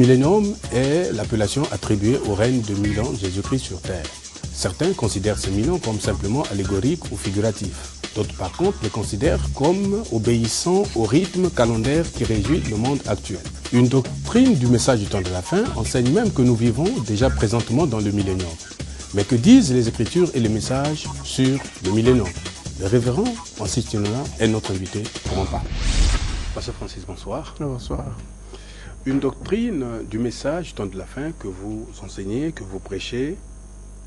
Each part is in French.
millénium est l'appellation attribuée au règne de 1000 ans de Jésus-Christ sur terre. Certains considèrent ces 1000 ans comme simplement allégoriques ou figuratifs. D'autres, par contre, les considèrent comme obéissant au rythme calendaire qui régit le monde actuel. Une doctrine du message du temps de la fin enseigne même que nous vivons déjà présentement dans le millénium. Mais que disent les Écritures et les messages sur le millénium? Le révérend Francis Tinola est notre invité pour en parler. Pasteur Francis, bonsoir. Bonsoir. Une doctrine du message du temps de la fin que vous enseignez, que vous prêchez,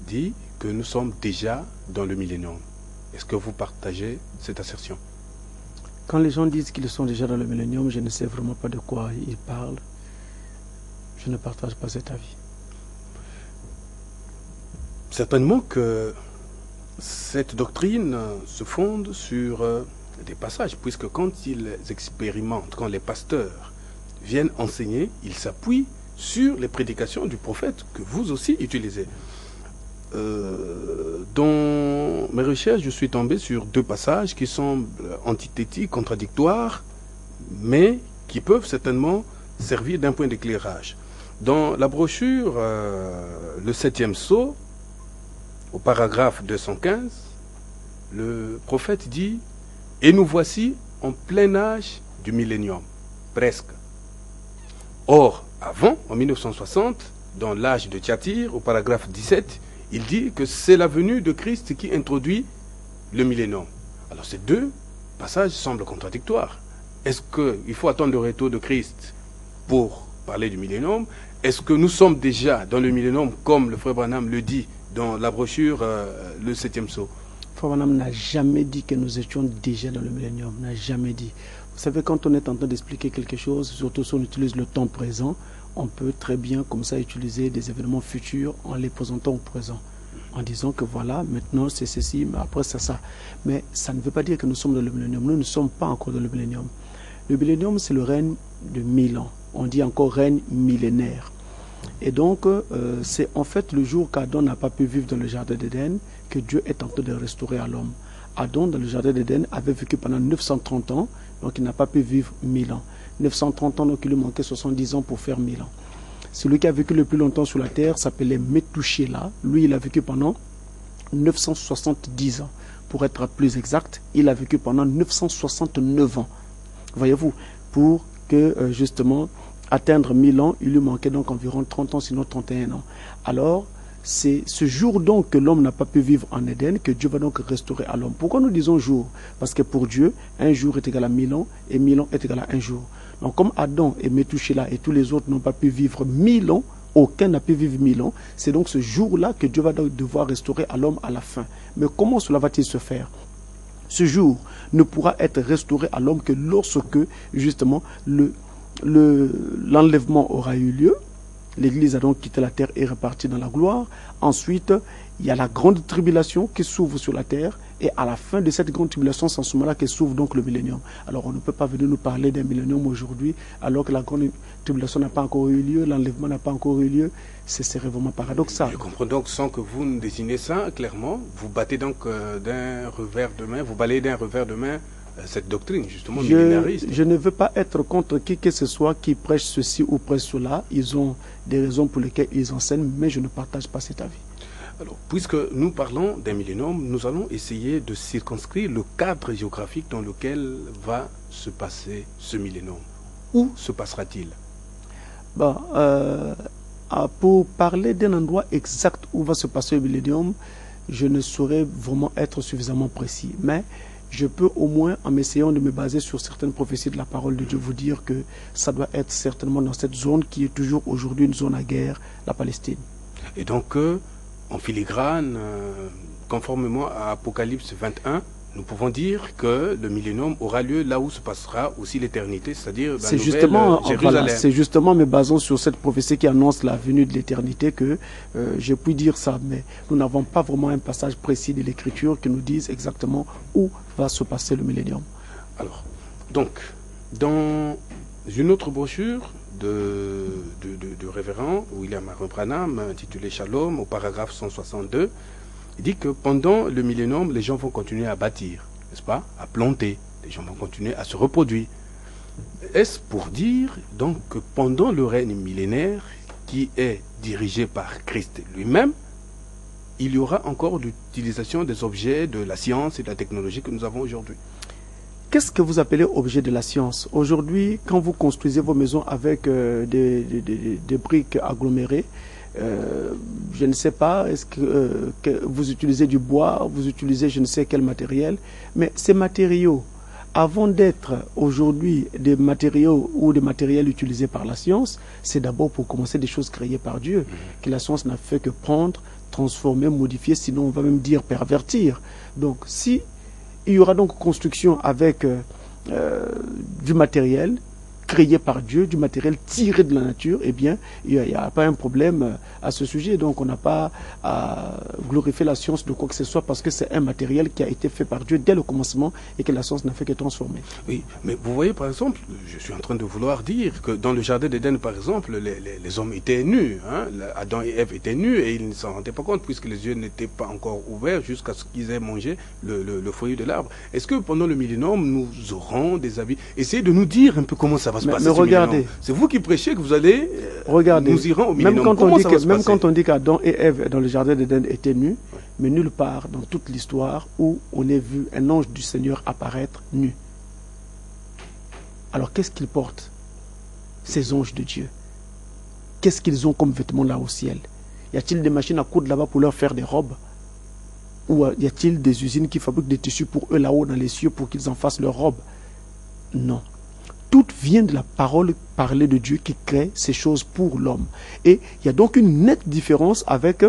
dit que nous sommes déjà dans le millénium. Est-ce que vous partagez cette assertion? Quand les gens disent qu'ils sont déjà dans le millénium, je ne sais vraiment pas de quoi ils parlent. Je ne partage pas cet avis. Certainement que cette doctrine se fonde sur des passages, puisque quand ils expérimentent, quand les pasteurs viennent enseigner, ils s'appuient sur les prédications du prophète que vous aussi utilisez. Dans mes recherches, je suis tombé sur deux passages qui semblent antithétiques, contradictoires, mais qui peuvent certainement servir d'un point d'éclairage. Dans la brochure, le 7e sceau, au paragraphe 215, le prophète dit « Et nous voici en plein âge du millénium, presque. » Or, avant, en 1960, dans l'âge de Thyatire, au paragraphe 17, il dit que c'est la venue de Christ qui introduit le millénium. Alors ces deux passages semblent contradictoires. Est-ce qu'il faut attendre le retour de Christ pour parler du millénium? Est-ce que nous sommes déjà dans le millénium, comme le frère Branham le dit dans la brochure le 7e sceau? Frère Branham n'a jamais dit que nous étions déjà dans le millénium, n'a jamais dit. Vous savez, quand on est en train d'expliquer quelque chose, surtout si on utilise le temps présent, on peut très bien comme ça utiliser des événements futurs en les présentant au présent, en disant que voilà, maintenant c'est ceci, mais après c'est ça. Mais ça ne veut pas dire que nous sommes dans le millénium. Nous ne sommes pas encore dans le millénium. Le millénium, c'est le règne de 1000 ans. On dit encore règne millénaire. Et donc, c'est en fait le jour qu'Adam n'a pas pu vivre dans le jardin d'Éden que Dieu est en train de restaurer à l'homme. Adam, dans le jardin d'Éden, avait vécu pendant 930 ans, donc il n'a pas pu vivre 1000 ans. 930 ans, donc il lui manquait 70 ans pour faire 1000 ans. Celui qui a vécu le plus longtemps sur la terre s'appelait Methuselah. Lui, il a vécu pendant 970 ans. Pour être plus exact, il a vécu pendant 969 ans. Voyez-vous, pour que justement atteindre 1000 ans, il lui manquait donc environ 30 ans, sinon 31 ans. Alors, c'est ce jour donc que l'homme n'a pas pu vivre en Éden que Dieu va donc restaurer à l'homme. Pourquoi nous disons jour? Parce que pour Dieu, un jour est égal à 1000 ans et 1000 ans est égal à un jour. Donc comme Adam et Methuselah et tous les autres n'ont pas pu vivre 1000 ans, aucun n'a pu vivre 1000 ans, c'est donc ce jour-là que Dieu va donc devoir restaurer à l'homme à la fin. Mais comment cela va-t-il se faire? Ce jour ne pourra être restauré à l'homme que lorsque justement l'enlèvement aura eu lieu. L'Église a donc quitté la terre et est repartie dans la gloire. Ensuite, il y a la grande tribulation qui s'ouvre sur la terre. Et à la fin de cette grande tribulation, c'est en ce moment-là que s'ouvre donc le millénium. Alors on ne peut pas venir nous parler d'un millénium aujourd'hui, alors que la grande tribulation n'a pas encore eu lieu, l'enlèvement n'a pas encore eu lieu. Ce serait vraiment paradoxal. Je comprends donc, sans que vous ne désignez ça clairement, vous battez donc d'un revers de main, vous balayez d'un revers de main cette doctrine, justement, millénariste. Je ne veux pas être contre qui que ce soit qui prêche ceci ou prêche cela. Ils ont des raisons pour lesquelles ils enseignent, mais je ne partage pas cet avis. Alors, puisque nous parlons d'un millénium, nous allons essayer de circonscrire le cadre géographique dans lequel va se passer ce millénium. Où se passera-t-il? Pour parler d'un endroit exact où va se passer le millénium, je ne saurais vraiment être suffisamment précis. Mais je peux au moins, en essayant de me baser sur certaines prophéties de la parole de Dieu, vous dire que ça doit être certainement dans cette zone qui est toujours aujourd'hui une zone à guerre, la Palestine. Et donc, en filigrane, conformément à Apocalypse 21, nous pouvons dire que le millénium aura lieu là où se passera aussi l'éternité, c'est-à-dire la nouvelle Jérusalem. Voilà, c'est justement me basant sur cette prophétie qui annonce la venue de l'éternité que je puis dire ça, mais nous n'avons pas vraiment un passage précis de l'Écriture qui nous dise exactement où va se passer le millénium. Alors, donc, dans une autre brochure du révérend William Branham, intitulée Shalom, au paragraphe 162, il dit que pendant le millénium, les gens vont continuer à bâtir, n'est-ce pas, à planter, les gens vont continuer à se reproduire. Est-ce pour dire donc que pendant le règne millénaire qui est dirigé par Christ lui-même, il y aura encore l'utilisation des objets de la science et de la technologie que nous avons aujourd'hui? Qu'est-ce que vous appelez objet de la science? Aujourd'hui, quand vous construisez vos maisons avec des briques agglomérées, je ne sais pas, est-ce que vous utilisez du bois, vous utilisez je ne sais quel matériel, mais ces matériaux, avant d'être aujourd'hui des matériaux ou des matériels utilisés par la science, c'est d'abord pour commencer des choses créées par Dieu, que la science n'a fait que prendre, transformer, modifier, sinon on va même dire pervertir. Donc si il y aura donc construction avec du matériel créé par Dieu, du matériel tiré de la nature, eh bien, il n'y a pas un problème à ce sujet. Donc, on n'a pas à glorifier la science de quoi que ce soit parce que c'est un matériel qui a été fait par Dieu dès le commencement et que la science n'a fait que transformer. Oui, mais vous voyez, par exemple, je suis en train de vouloir dire que dans le jardin d'Éden, par exemple, les hommes étaient nus. Hein, Adam et Ève étaient nus et ils ne s'en rendaient pas compte puisque les yeux n'étaient pas encore ouverts jusqu'à ce qu'ils aient mangé le fruit de l'arbre. Est-ce que pendant le millénaire, nous aurons des habits? Essayez de nous dire un peu comment ça va se passer. Mais regardez, c'est vous qui prêchez que vous allez. Regardez, nous irons au même quand on dit qu'Adam et Ève dans le jardin d'Éden étaient nus, mais nulle part dans toute l'histoire où on ait vu un ange du Seigneur apparaître nu. Alors qu'est-ce qu'ils portent, ces anges de Dieu? Qu'est-ce qu'ils ont comme vêtements là au ciel? Y a-t-il des machines à coudre là-bas pour leur faire des robes? Ou y a-t-il des usines qui fabriquent des tissus pour eux là-haut dans les cieux pour qu'ils en fassent leurs robes? Non. Tout vient de la parole parlée de Dieu qui crée ces choses pour l'homme. Et il y a donc une nette différence avec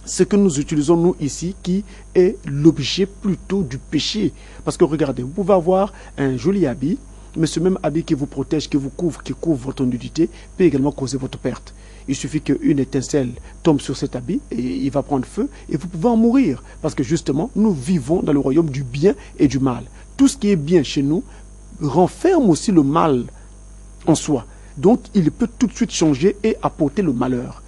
ce que nous utilisons nous ici, qui est l'objet plutôt du péché. Parce que regardez, vous pouvez avoir un joli habit, mais ce même habit qui vous protège, qui vous couvre, qui couvre votre nudité, peut également causer votre perte. Il suffit qu'une étincelle tombe sur cet habit et il va prendre feu et vous pouvez en mourir. Parce que justement, nous vivons dans le royaume du bien et du mal. Tout ce qui est bien chez nous renferme aussi le mal en soi. Donc, il peut tout de suite changer et apporter le malheur.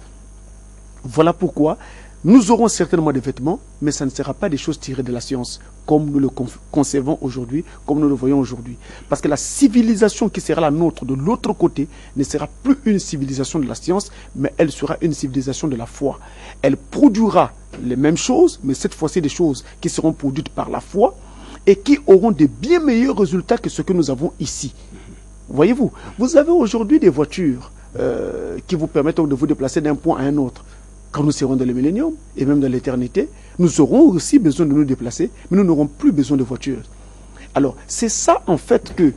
Voilà pourquoi nous aurons certainement des vêtements, mais ça ne sera pas des choses tirées de la science, comme nous le concevons aujourd'hui, comme nous le voyons aujourd'hui. Parce que la civilisation qui sera la nôtre de l'autre côté ne sera plus une civilisation de la science, mais elle sera une civilisation de la foi. Elle produira les mêmes choses, mais cette fois-ci des choses qui seront produites par la foi, et qui auront des bien meilleurs résultats que ce que nous avons ici. Voyez-vous, vous avez aujourd'hui des voitures qui vous permettent de vous déplacer d'un point à un autre. Quand nous serons dans le millénium et même dans l'éternité, nous aurons aussi besoin de nous déplacer, mais nous n'aurons plus besoin de voitures. Alors, c'est ça en fait que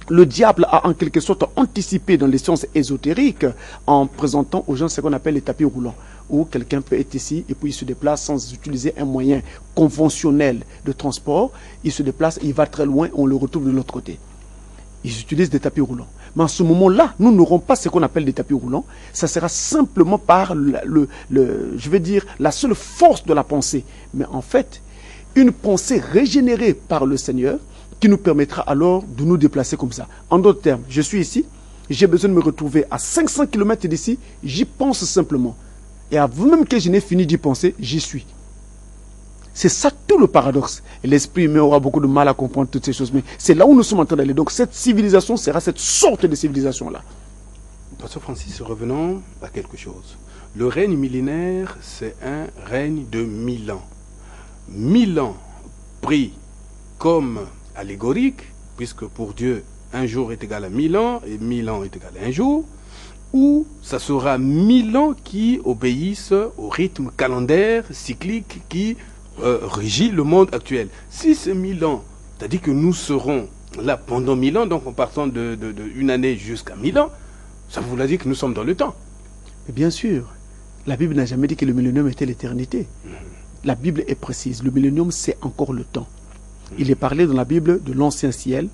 le diable a en quelque sorte anticipé dans les sciences ésotériques en présentant aux gens ce qu'on appelle les tapis roulants, où quelqu'un peut être ici et puis il se déplace sans utiliser un moyen conventionnel de transport. Il se déplace, il va très loin, on le retrouve de l'autre côté. Ils utilisent des tapis roulants. Mais en ce moment-là, nous n'aurons pas ce qu'on appelle des tapis roulants. Ça sera simplement par je vais dire, la seule force de la pensée. Mais en fait, une pensée régénérée par le Seigneur qui nous permettra alors de nous déplacer comme ça. En d'autres termes, je suis ici, j'ai besoin de me retrouver à 500 km d'ici, j'y pense simplement. Et avant même que je n'ai fini d'y penser, j'y suis. C'est ça tout le paradoxe. Et l'esprit humain aura beaucoup de mal à comprendre toutes ces choses. Mais c'est là où nous sommes en train d'aller. Donc cette civilisation sera cette sorte de civilisation-là. Pasteur Francis, revenons à quelque chose. Le règne millénaire, c'est un règne de 1000 ans. 1000 ans pris comme allégorique, puisque pour Dieu, un jour est égal à 1000 ans, et 1000 ans est égal à un jour, ou ça sera 1000 ans qui obéissent au rythme calendaire, cyclique, qui régit le monde actuel. Si c'est 1000 ans, c'est-à-dire que nous serons là pendant 1000 ans, donc en partant de une année jusqu'à 1000 ans, ça voudrait dire que nous sommes dans le temps. Mais bien sûr, la Bible n'a jamais dit que le millénium était l'éternité. La Bible est précise, le millénium c'est encore le temps. Il est parlé dans la Bible de l'ancien ciel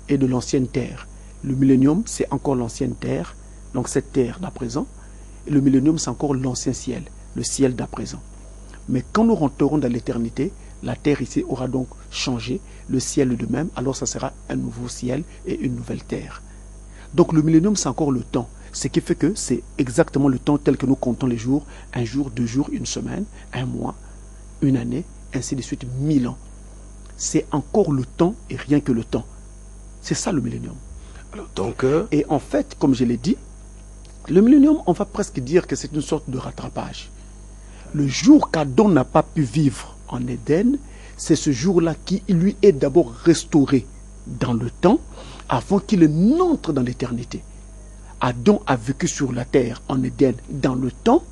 et de l'ancienne terre. Le millénium c'est encore l'ancienne terre, donc cette terre d'à présent, et le millénium c'est encore l'ancien ciel, le ciel d'à présent. Mais quand nous rentrerons dans l'éternité, la terre ici aura donc changé, le ciel de même, alors ça sera un nouveau ciel et une nouvelle terre. Donc le millénium c'est encore le temps, ce qui fait que c'est exactement le temps tel que nous comptons les jours, un jour, 2 jours, une semaine, un mois, une année, ainsi de suite, 1000 ans. C'est encore le temps et rien que le temps. C'est ça le millénium. Alors, donc, Et en fait, comme je l'ai dit, le millénium, on va presque dire que c'est une sorte de rattrapage. Le jour qu'Adam n'a pas pu vivre en Éden, c'est ce jour-là qui lui est d'abord restauré dans le temps avant qu'il n'entre dans l'éternité. Adam a vécu sur la terre en Éden dans le temps,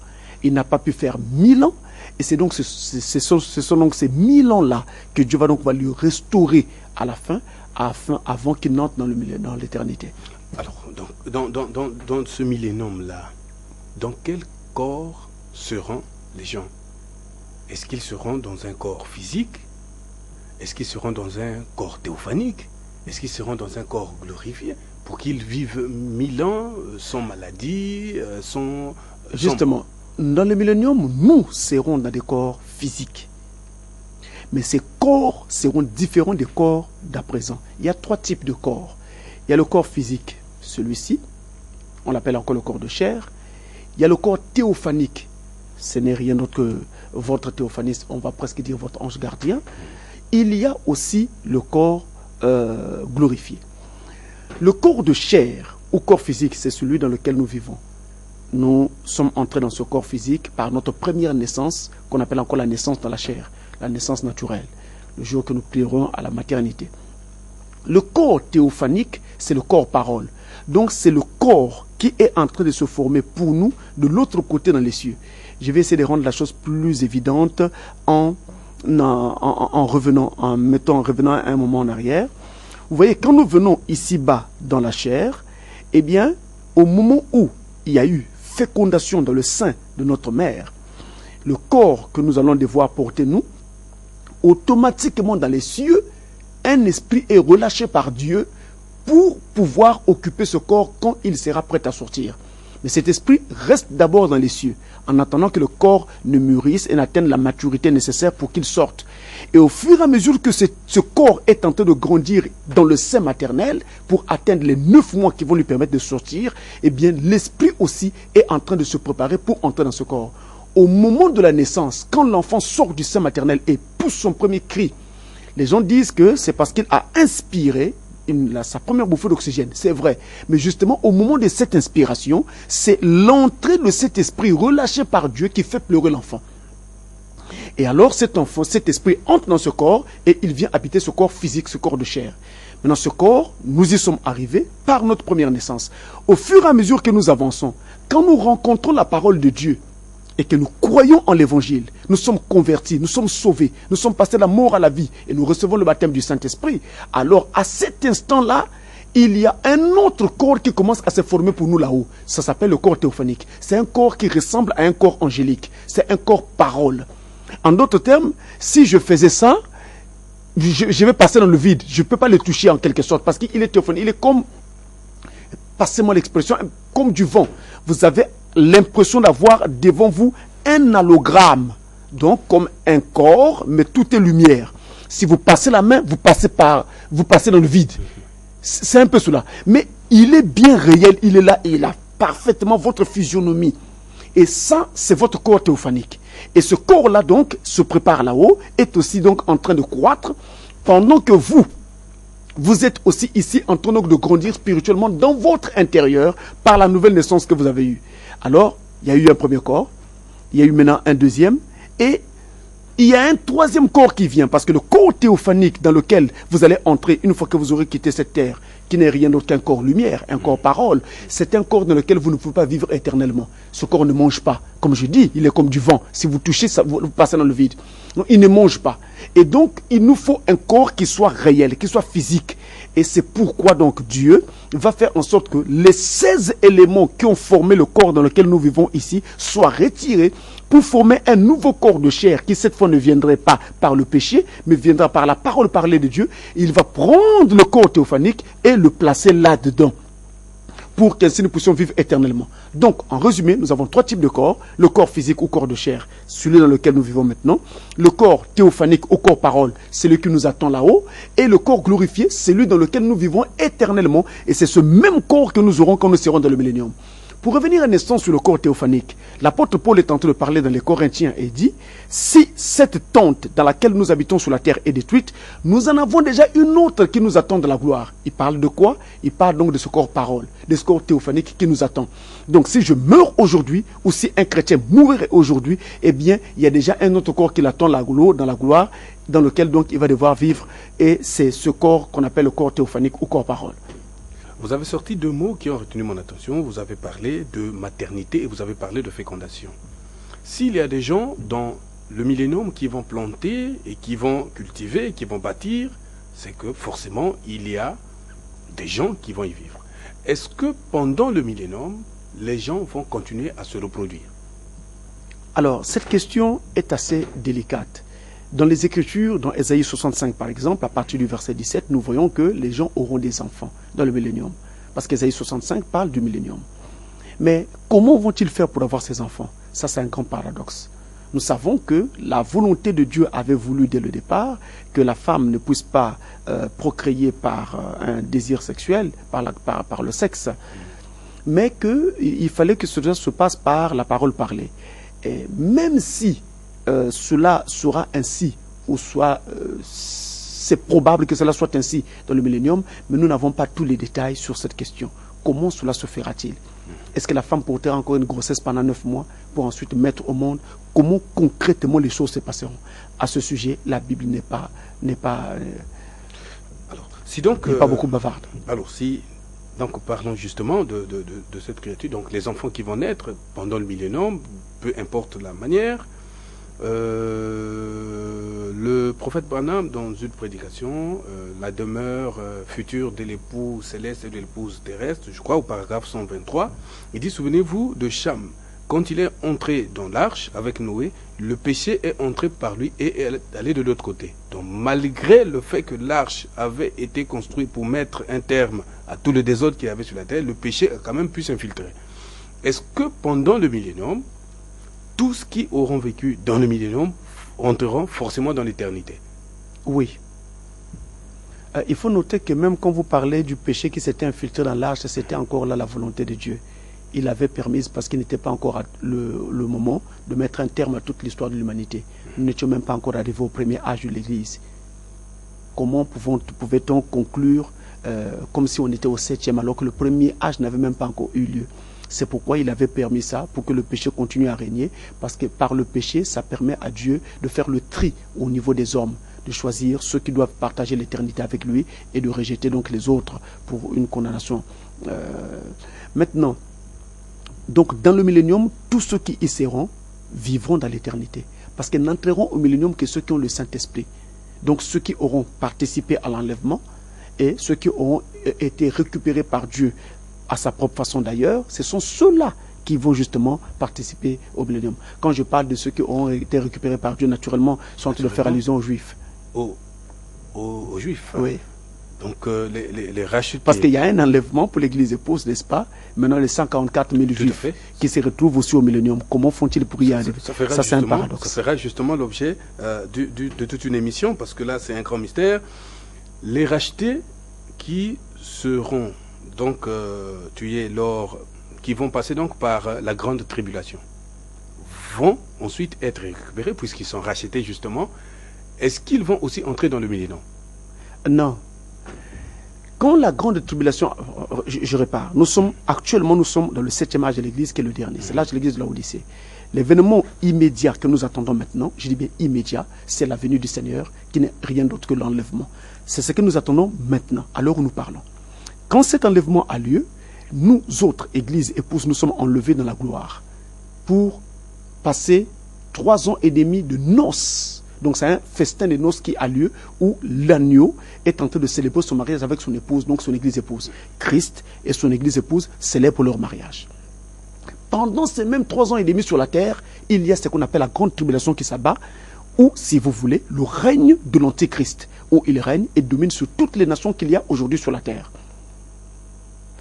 il n'a pas pu faire 1000 ans, et c'est donc ce sont donc ces 1000 ans-là que Dieu va lui restaurer à la fin, avant qu'il n'entre dans l'éternité. Alors, dans ce millénium-là, dans quel corps seront les gens? Est-ce qu'ils seront dans un corps physique? Est-ce qu'ils seront dans un corps théophanique? Est-ce qu'ils seront dans un corps glorifié pour qu'ils vivent 1000 ans sans maladie, sans... Justement, dans le millénium, nous serons dans des corps physiques. Mais ces corps seront différents des corps d'à présent. Il y a 3 types de corps. Il y a le corps physique, celui-ci, on l'appelle encore le corps de chair. Il y a le corps théophanique, ce n'est rien d'autre que votre théophaniste, on va presque dire votre ange gardien. Il y a aussi le corps glorifié. Le corps de chair ou corps physique, c'est celui dans lequel nous vivons. Nous sommes entrés dans ce corps physique par notre première naissance, qu'on appelle encore la naissance dans la chair, la naissance naturelle, le jour que nous plierons à la maternité. Le corps théophanique, c'est le corps parole. Donc c'est le corps qui est en train de se former pour nous de l'autre côté dans les cieux. Je vais essayer de rendre la chose plus évidente en revenant à un moment en arrière. Vous voyez, quand nous venons ici-bas dans la chair, eh bien, au moment où il y a eu fécondation dans le sein de notre mère, le corps que nous allons devoir porter nous, automatiquement dans les cieux, un esprit est relâché par Dieu pour pouvoir occuper ce corps quand il sera prêt à sortir. Mais cet esprit reste d'abord dans les cieux, en attendant que le corps ne mûrisse et n'atteigne la maturité nécessaire pour qu'il sorte. Et au fur et à mesure que ce corps est en train de grandir dans le sein maternel, pour atteindre les 9 mois qui vont lui permettre de sortir, eh bien l'esprit aussi est en train de se préparer pour entrer dans ce corps. Au moment de la naissance, quand l'enfant sort du sein maternel et pousse son premier cri, les gens disent que c'est parce qu'il a inspiré sa première bouffée d'oxygène, c'est vrai. Mais justement, au moment de cette inspiration, c'est l'entrée de cet esprit relâché par Dieu qui fait pleurer l'enfant. Et alors cet enfant, cet esprit entre dans ce corps et il vient habiter ce corps physique, ce corps de chair. Maintenant, ce corps, nous y sommes arrivés par notre première naissance. Au fur et à mesure que nous avançons, quand nous rencontrons la parole de Dieu, et que nous croyons en l'évangile, nous sommes convertis, nous sommes sauvés, nous sommes passés de la mort à la vie et nous recevons le baptême du Saint-Esprit. Alors, à cet instant-là, il y a un autre corps qui commence à se former pour nous là-haut. Ça s'appelle le corps théophanique. C'est un corps qui ressemble à un corps angélique. C'est un corps parole. En d'autres termes, si je faisais ça, je vais passer dans le vide. Je ne peux pas le toucher en quelque sorte parce qu'il est théophanique. Il est comme, passez-moi l'expression, comme du vent. Vous avez l'impression d'avoir devant vous un allogramme, donc comme un corps, mais tout est lumière. Si vous passez la main, vous passez dans le vide. C'est un peu cela. Mais il est bien réel, il est là et il a parfaitement votre physionomie. Et ça, c'est votre corps théophanique. Et ce corps-là, donc, se prépare là-haut, est aussi donc en train de croître, pendant que vous êtes aussi ici en train de grandir spirituellement dans votre intérieur par la nouvelle naissance que vous avez eue. Alors, il y a eu un premier corps, il y a eu maintenant un deuxième, et il y a un troisième corps qui vient, parce que le corps théophanique dans lequel vous allez entrer une fois que vous aurez quitté cette terre, qui n'est rien d'autre qu'un corps lumière, un corps parole, c'est un corps dans lequel vous ne pouvez pas vivre éternellement. Ce corps ne mange pas. Comme je dis, il est comme du vent. Si vous touchez, ça, vous passez dans le vide. Donc, il ne mange pas. Et donc, il nous faut un corps qui soit réel, qui soit physique. Et c'est pourquoi donc Dieu va faire en sorte que les 16 éléments qui ont formé le corps dans lequel nous vivons ici soient retirés pour former un nouveau corps de chair qui cette fois ne viendrait pas par le péché, mais viendra par la parole parlée de Dieu. Il va prendre le corps théophanique et le placer là-dedans pour qu'ainsi nous puissions vivre éternellement. Donc, en résumé, nous avons 3 types de corps. Le corps physique ou corps de chair, celui dans lequel nous vivons maintenant. Le corps théophanique ou corps parole, celui qui nous attend là-haut. Et le corps glorifié, celui dans lequel nous vivons éternellement. Et c'est ce même corps que nous aurons quand nous serons dans le millénium. Pour revenir un instant sur le corps théophanique, l'apôtre Paul est en train de parler dans les Corinthiens et dit, si cette tente dans laquelle nous habitons sur la terre est détruite, nous en avons déjà une autre qui nous attend de la gloire. Il parle de quoi? Il parle donc de ce corps parole, de ce corps théophanique qui nous attend. Donc si je meurs aujourd'hui, ou si un chrétien mourrait aujourd'hui, eh bien, il y a déjà un autre corps qui l'attend dans la gloire, dans lequel donc il va devoir vivre, et c'est ce corps qu'on appelle le corps théophanique ou corps parole. Vous avez sorti deux mots qui ont retenu mon attention. Vous avez parlé de maternité et vous avez parlé de fécondation. S'il y a des gens dans le millénium qui vont planter et qui vont cultiver, qui vont bâtir, c'est que forcément il y a des gens qui vont y vivre. Est-ce que pendant le millénium, les gens vont continuer à se reproduire? Alors, cette question est assez délicate. Dans les Écritures, dans Ésaïe 65 par exemple, à partir du verset 17, nous voyons que les gens auront des enfants dans le millénium. Parce qu'Ésaïe 65 parle du millénium. Mais comment vont-ils faire pour avoir ces enfants? Ça, c'est un grand paradoxe. Nous savons que la volonté de Dieu avait voulu dès le départ que la femme ne puisse pas procréer par un désir sexuel, par le sexe, mais qu'il fallait que cela se passe par la parole parlée. Et même si cela sera ainsi, ou soit c'est probable que cela soit ainsi dans le millénium, mais nous n'avons pas tous les détails sur cette question. Comment cela se fera-t-il? Est-ce que la femme portera encore une grossesse pendant 9 mois pour ensuite mettre au monde? Comment concrètement les choses se passeront? À ce sujet, la Bible n'est pas beaucoup bavarde. Alors, si donc parlons justement de cette créature, donc les enfants qui vont naître pendant le millénium, peu importe la manière. Le prophète Branham, dans une prédication, la demeure future de l'époux céleste et de l'épouse terrestre, je crois au paragraphe 123, il dit, souvenez-vous de Cham, quand il est entré dans l'arche avec Noé, le péché est entré par lui et est allé de l'autre côté. Donc malgré le fait que l'arche avait été construite pour mettre un terme à tout le désordre qu'il y avait sur la terre, le péché a quand même pu s'infiltrer. Est-ce que pendant le millénium, tous qui auront vécu dans le millénium entreront forcément dans l'éternité? Oui. Il faut noter que même quand vous parlez du péché qui s'était infiltré dans l'arche, c'était encore là la volonté de Dieu. Il avait permis, parce qu'il n'était pas encore le moment de mettre un terme à toute l'histoire de l'humanité. Nous n'étions même pas encore arrivés au premier âge de l'Église. Comment pouvait-on conclure comme si on était au 7e alors que le premier âge n'avait même pas encore eu lieu? C'est pourquoi il avait permis ça, pour que le péché continue à régner, parce que par le péché, ça permet à Dieu de faire le tri au niveau des hommes, de choisir ceux qui doivent partager l'éternité avec lui et de rejeter donc les autres pour une condamnation. Maintenant, donc dans le millénium, tous ceux qui y seront vivront dans l'éternité, parce qu'ils n'entreront au millénium que ceux qui ont le Saint-Esprit. Donc ceux qui auront participé à l'enlèvement et ceux qui auront été récupérés par Dieu à sa propre façon d'ailleurs, ce sont ceux-là qui vont justement participer au millénium. Quand je parle de ceux qui ont été récupérés par Dieu, naturellement, sont en train de faire allusion aux Juifs. Aux Juifs? Oui. Donc les rachetés. Parce qu'il y a un enlèvement pour l'église épouse, n'est-ce pas? Maintenant, les 144 000 Juifs qui se retrouvent aussi au millénium, comment font-ils pour y arriver? Ça c'est un paradoxe. Ça sera justement l'objet de toute une émission, parce que là, c'est un grand mystère. Les rachetés qui seront donc qui vont passer donc par la grande tribulation, vont ensuite être récupérés puisqu'ils sont rachetés justement. Est-ce qu'ils vont aussi entrer dans le millénium? Non. Quand la grande tribulation, je répare, actuellement nous sommes dans le 7e âge de l'Église qui est le dernier, c'est l'âge de l'Église de la Odyssée. L'événement immédiat que nous attendons maintenant, je dis bien immédiat, c'est la venue du Seigneur qui n'est rien d'autre que l'enlèvement. C'est ce que nous attendons maintenant, à l'heure où nous parlons. Quand cet enlèvement a lieu, nous autres, Église, épouses, nous sommes enlevés dans la gloire pour passer 3 ans et demi de noces. Donc c'est un festin de noces qui a lieu où l'agneau est en train de célébrer son mariage avec son épouse, donc son Église épouse. Christ et son Église épouse célèbrent leur mariage. Pendant ces mêmes 3 ans et demi sur la terre, il y a ce qu'on appelle la grande tribulation qui s'abat, ou, si vous voulez, le règne de l'Antéchrist, où il règne et domine sur toutes les nations qu'il y a aujourd'hui sur la terre.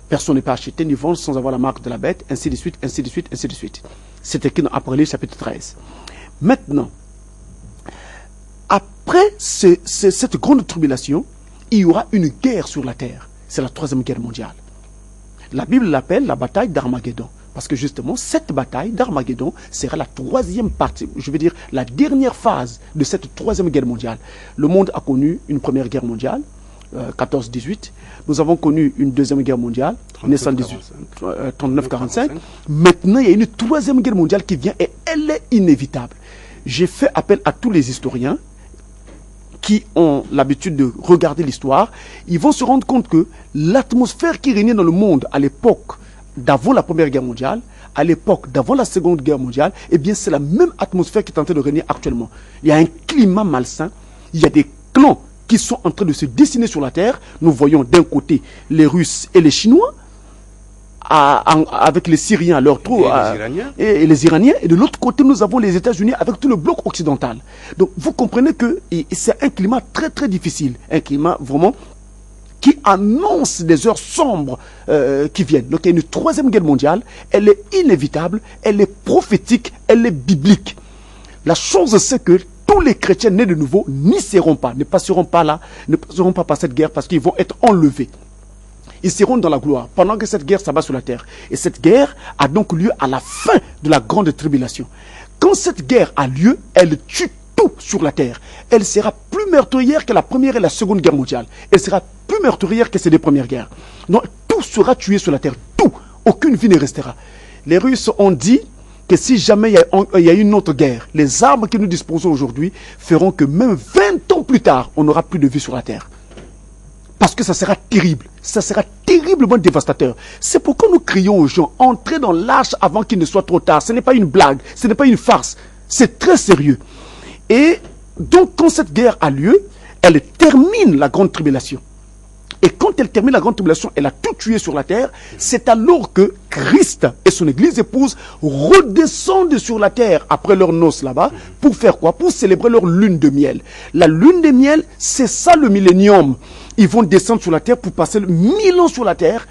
Personne ne peut acheter ni vendre sans avoir la marque de la bête, ainsi de suite, ainsi de suite, ainsi de suite. C'est écrit dans Apocalypse chapitre 13. Maintenant, après cette grande tribulation, il y aura une guerre sur la terre. C'est la 3e guerre mondiale. La Bible l'appelle la bataille d'Armageddon. Parce que justement, cette bataille d'Armageddon sera la troisième partie, je veux dire la dernière phase de cette troisième guerre mondiale. Le monde a connu une première guerre mondiale, 14-18. Nous avons connu une deuxième guerre mondiale, 39-45. Maintenant, il y a une troisième guerre mondiale qui vient et elle est inévitable. J'ai fait appel à tous les historiens qui ont l'habitude de regarder l'histoire. Ils vont se rendre compte que l'atmosphère qui régnait dans le monde à l'époque d'avant la Première Guerre mondiale, à l'époque d'avant la Seconde Guerre mondiale, eh bien c'est la même atmosphère qui est en train de régner actuellement. Il y a un climat malsain, il y a des clans qui sont en train de se dessiner sur la terre. Nous voyons d'un côté les Russes et les Chinois, avec les Syriens à leur tour, et les Iraniens, et de l'autre côté nous avons les États-Unis avec tout le bloc occidental. Donc vous comprenez que c'est un climat très très difficile, un climat vraiment qui annonce des heures sombres qui viennent. Donc il y a une troisième guerre mondiale, elle est inévitable, elle est prophétique, elle est biblique. La chose c'est que tous les chrétiens nés de nouveau n'y seront pas, ne passeront pas là, ne passeront pas par cette guerre parce qu'ils vont être enlevés. Ils seront dans la gloire pendant que cette guerre s'abat sur la terre. Et cette guerre a donc lieu à la fin de la grande tribulation. Quand cette guerre a lieu, elle tue tout sur la terre. Elle sera plus meurtrière que la première et la seconde guerre mondiale. Elle sera plus meurtrière que ces deux premières guerres. Donc tout sera tué sur la terre. Tout. Aucune vie ne restera. Les Russes ont dit que si jamais il y a une autre guerre, les armes que nous disposons aujourd'hui feront que même 20 ans plus tard, on n'aura plus de vie sur la terre. Parce que ça sera terrible. Ça sera terriblement dévastateur. C'est pourquoi nous crions aux gens, entrez dans l'arche avant qu'il ne soit trop tard. Ce n'est pas une blague, ce n'est pas une farce. C'est très sérieux. Et donc, quand cette guerre a lieu, elle termine la grande tribulation. Et quand elle termine la grande tribulation, elle a tout tué sur la terre. C'est alors que Christ et son église épouse redescendent sur la terre après leur noces là-bas. Pour faire quoi? Pour célébrer leur lune de miel. La lune de miel, c'est ça le millénium. Ils vont descendre sur la terre pour passer 1000 ans sur la terre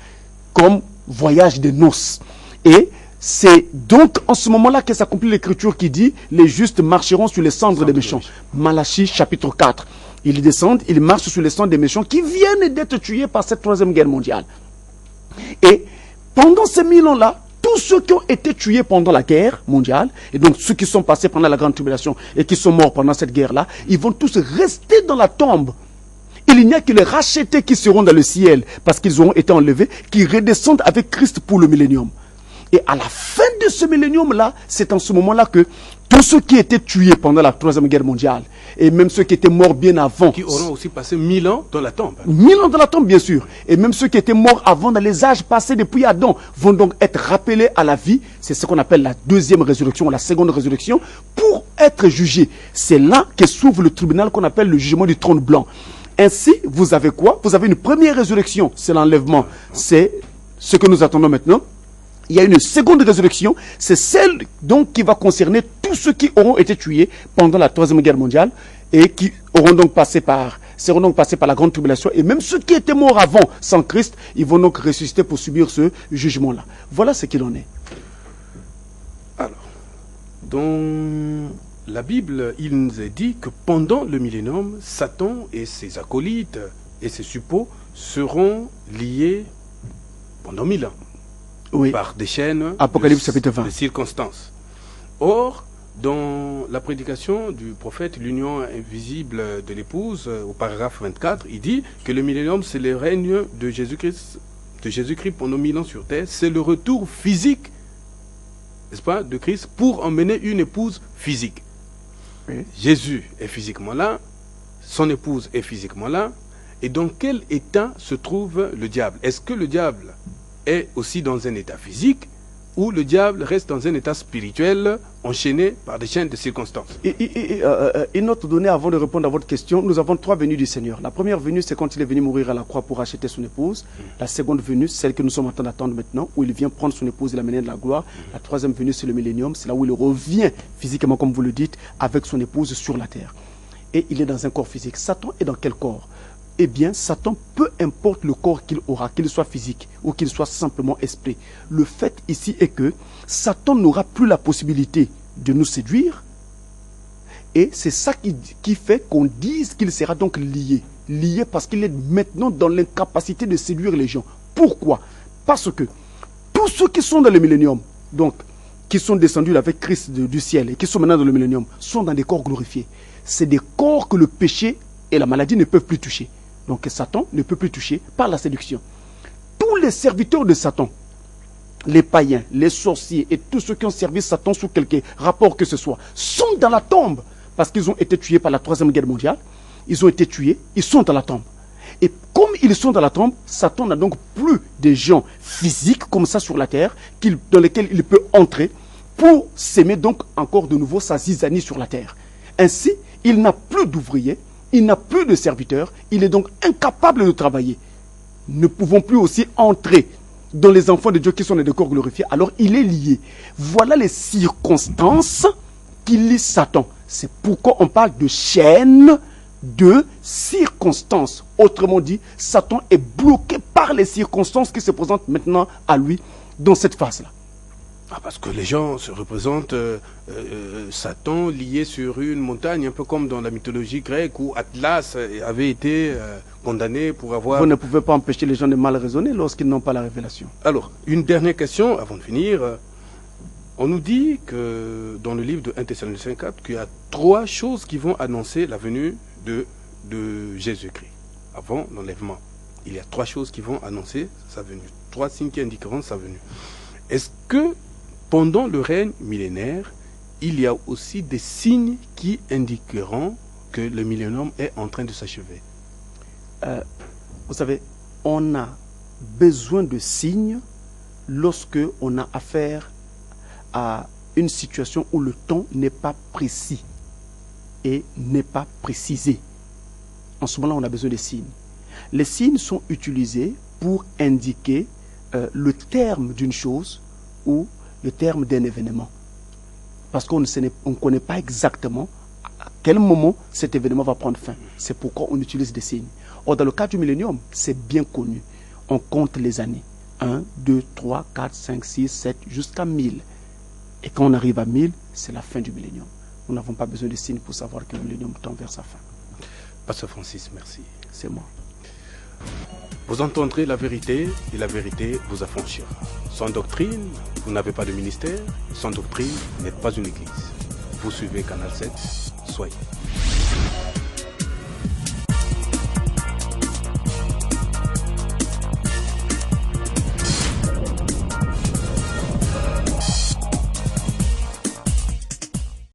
comme voyage de noces. Et c'est donc en ce moment-là que s'accomplit l'écriture qui dit « Les justes marcheront sur les cendres des méchants ». Malachie chapitre 4. Ils descendent, ils marchent sur les cendres des méchants qui viennent d'être tués par cette troisième guerre mondiale. Et pendant ces 1000 ans-là, tous ceux qui ont été tués pendant la guerre mondiale, et donc ceux qui sont passés pendant la grande tribulation et qui sont morts pendant cette guerre-là, ils vont tous rester dans la tombe. Il n'y a que les rachetés qui seront dans le ciel parce qu'ils auront été enlevés, qui redescendent avec Christ pour le millénium. Et à la fin de ce millénium-là, c'est en ce moment-là que tous ceux qui étaient tués pendant la troisième guerre mondiale, et même ceux qui étaient morts bien avant, qui auront aussi passé 1000 ans dans la tombe. 1000 ans dans la tombe, bien sûr. Et même ceux qui étaient morts avant, dans les âges passés depuis Adam, vont donc être rappelés à la vie. C'est ce qu'on appelle la deuxième résurrection, la seconde résurrection, pour être jugés. C'est là que s'ouvre le tribunal qu'on appelle le jugement du trône blanc. Ainsi, vous avez quoi? Vous avez une première résurrection, c'est l'enlèvement. C'est ce que nous attendons maintenant. Il y a une seconde résurrection, c'est celle donc qui va concerner tous ceux qui auront été tués pendant la troisième guerre mondiale et qui seront donc passés par la grande tribulation. Et même ceux qui étaient morts avant, sans Christ, ils vont donc ressusciter pour subir ce jugement-là. Voilà ce qu'il en est. Alors, dans la Bible, il nous est dit que pendant le millénium, Satan et ses acolytes et ses suppôts seront liés pendant 1000 ans. Oui. Par des chaînes Apocalypse chapitre 20. de circonstances. Or, dans la prédication du prophète, l'union invisible de l'épouse, au paragraphe 24, il dit que le millénium, c'est le règne de Jésus-Christ pendant 1000 ans sur terre. C'est le retour physique, n'est-ce pas, de Christ pour emmener une épouse physique. Oui. Jésus est physiquement là, son épouse est physiquement là. Et dans quel état se trouve le diable? Est-ce que le diable est aussi dans un état physique ou le diable reste dans un état spirituel enchaîné par des chaînes de circonstances? Une autre donnée avant de répondre à votre question, nous avons 3 venues du Seigneur. La première venue, c'est quand il est venu mourir à la croix pour racheter son épouse. La seconde venue, celle que nous sommes en train d'attendre maintenant, où il vient prendre son épouse et l'amener de la gloire. La troisième venue, c'est le millénium, c'est là où il revient physiquement, comme vous le dites, avec son épouse sur la terre. Et il est dans un corps physique. Satan est dans quel corps? Eh bien, Satan, peu importe le corps qu'il aura, qu'il soit physique ou qu'il soit simplement esprit, le fait ici est que Satan n'aura plus la possibilité de nous séduire. Et c'est ça qui fait qu'on dise qu'il sera donc lié. Lié parce qu'il est maintenant dans l'incapacité de séduire les gens. Pourquoi? Parce que tous ceux qui sont dans le millénium, donc, qui sont descendus avec Christ du ciel et qui sont maintenant dans le millénium, sont dans des corps glorifiés. C'est des corps que le péché et la maladie ne peuvent plus toucher. Donc Satan ne peut plus toucher par la séduction. Tous les serviteurs de Satan, les païens, les sorciers et tous ceux qui ont servi Satan sous quelque rapport que ce soit, sont dans la tombe parce qu'ils ont été tués par la Troisième Guerre mondiale. Ils ont été tués, ils sont dans la tombe. Et comme ils sont dans la tombe, Satan n'a donc plus des gens physiques comme ça sur la terre dans lesquels il peut entrer pour s'aimer donc encore de nouveau sa zizanie sur la terre. Ainsi, il n'a plus d'ouvriers, il n'a plus de serviteurs, il est donc incapable de travailler. Ne pouvons plus aussi entrer dans les enfants de Dieu qui sont des corps glorifiés, alors il est lié. Voilà les circonstances qui lient Satan. C'est pourquoi on parle de chaîne de circonstances. Autrement dit, Satan est bloqué par les circonstances qui se présentent maintenant à lui dans cette phase-là. Ah, parce que les gens se représentent Satan lié sur une montagne, un peu comme dans la mythologie grecque où Atlas avait été condamné pour avoir... Vous ne pouvez pas empêcher les gens de mal raisonner lorsqu'ils n'ont pas la révélation. Alors, une dernière question avant de finir. On nous dit que dans le livre de 1 Thessaloniciens 4, qu'il y a 3 choses qui vont annoncer la venue de Jésus-Christ avant l'enlèvement. Il y a 3 choses qui vont annoncer sa venue. 3 signes qui indiqueront sa venue. Est-ce que pendant le règne millénaire, il y a aussi des signes qui indiqueront que le millénium est en train de s'achever? Vous savez, on a besoin de signes lorsque on a affaire à une situation où le temps n'est pas précis et n'est pas précisé. En ce moment-là, on a besoin de signes. Les signes sont utilisés pour indiquer le terme d'une chose ou le terme d'un événement. Parce qu'on ne connaît pas exactement à quel moment cet événement va prendre fin. C'est pourquoi on utilise des signes. Or, dans le cas du millénium, c'est bien connu. On compte les années. 1, 2, 3, 4, 5, 6, 7, jusqu'à 1000. Et quand on arrive à 1000, c'est la fin du millénium. Nous n'avons pas besoin de signes pour savoir que le millénium tend vers sa fin. Pasteur Francis, merci. C'est moi. Vous entendrez la vérité et la vérité vous affranchira. Sans doctrine, vous n'avez pas de ministère. Sans doctrine, vous n'êtes pas une église. Vous suivez Canal 7, soyez.